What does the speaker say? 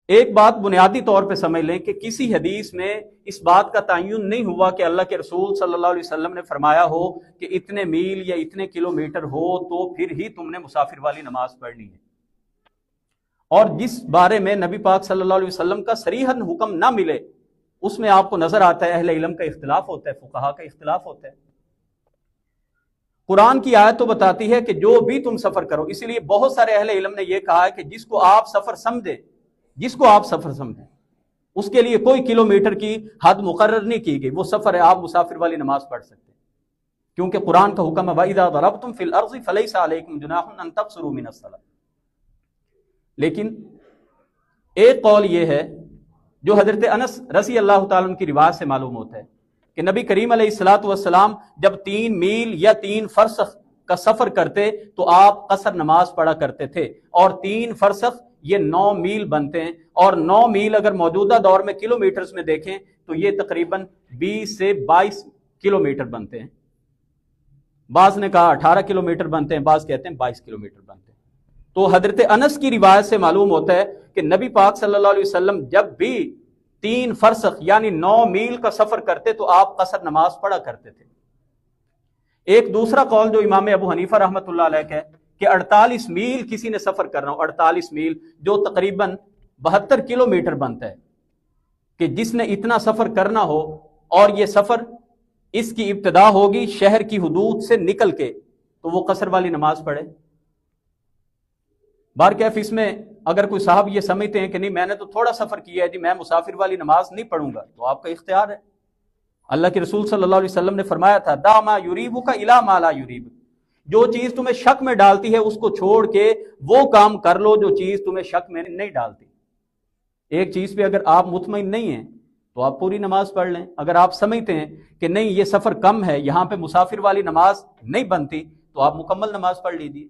ایک بات بنیادی طور پہ سمجھ لیں کہ کسی حدیث میں اس بات کا تعین نہیں ہوا کہ اللہ کے رسول صلی اللہ علیہ وسلم نے فرمایا ہو کہ اتنے میل یا اتنے کلومیٹر ہو تو پھر ہی تم نے مسافر والی نماز پڑھنی ہے۔ اور جس بارے میں نبی پاک صلی اللہ علیہ وسلم کا صریحاً حکم نہ ملے اس میں آپ کو نظر آتا ہے اہل علم کا اختلاف ہوتا ہے، فقہا کا اختلاف ہوتا ہے۔ قرآن کی آیت تو بتاتی ہے کہ جو بھی تم سفر کرو، اسی لیے بہت سارے اہل علم نے یہ کہا ہے کہ جس کو آپ سفر سمجھیں اس کے لیے کوئی کلومیٹر کی حد مقرر نہیں کی گئی، وہ سفر ہے، آپ مسافر والی نماز پڑھ سکتے ہیں، کیونکہ قرآن کا حکم ہے وَإِذَا ضَرَبْتُمْ فِي الْأَرْضِ فَلَيْسَ عَلَيْكُمْ جُنَاحٌ أَن تَقْصُرُوا مِنَ الصَّلَاةِ۔ لیکن ایک قول یہ ہے جو حضرت انس رضی اللہ تعالیٰ عنہ کی روایت سے معلوم ہوتا ہے کہ نبی کریم علیہ الصلوۃ والسلام جب 3 میل یا 3 فرسخ کا سفر کرتے تو آپ قصر نماز پڑھا کرتے تھے، اور 3 فرسخ یہ 9 میل بنتے ہیں، اور 9 میل اگر موجودہ دور میں کلومیٹرز میں دیکھیں تو یہ تقریباً 20 سے 22 کلومیٹر بنتے ہیں۔ بعض نے کہا 18 کلومیٹر بنتے ہیں، بعض کہتے ہیں 22 کلومیٹر بنتے ہیں۔ تو حضرت انس کی روایت سے معلوم ہوتا ہے کہ نبی پاک صلی اللہ علیہ وسلم جب بھی 3 فرسخ یعنی 9 میل کا سفر کرتے تو آپ قصر نماز پڑھا کرتے تھے۔ ایک دوسرا قول جو امام ابو حنیفہ رحمۃ اللہ علیہ کا ہے کہ 48 میل کسی نے سفر کرنا ہو، 48 میل جو تقریباً 72 کلومیٹر بنتا ہے، کہ جس نے اتنا سفر کرنا ہو اور یہ سفر اس کی ابتدا ہوگی شہر کی حدود سے نکل کے تو وہ قصر والی نماز پڑھے۔ بہرکیف اس میں اگر کوئی صاحب یہ سمجھتے ہیں کہ نہیں میں نے تو تھوڑا سفر کیا ہے جی میں مسافر والی نماز نہیں پڑھوں گا، تو آپ کا اختیار ہے۔ اللہ کے رسول صلی اللہ علیہ وسلم نے فرمایا تھا دع ما یریبک الی ما لا یریبک، جو چیز تمہیں شک میں ڈالتی ہے اس کو چھوڑ کے وہ کام کر لو جو چیز تمہیں شک میں نہیں ڈالتی۔ ایک چیز پہ اگر آپ مطمئن نہیں ہیں تو آپ پوری نماز پڑھ لیں، اگر آپ سمجھتے ہیں کہ نہیں یہ سفر کم ہے یہاں پہ مسافر والی نماز نہیں بنتی تو آپ مکمل نماز پڑھ لیجیے۔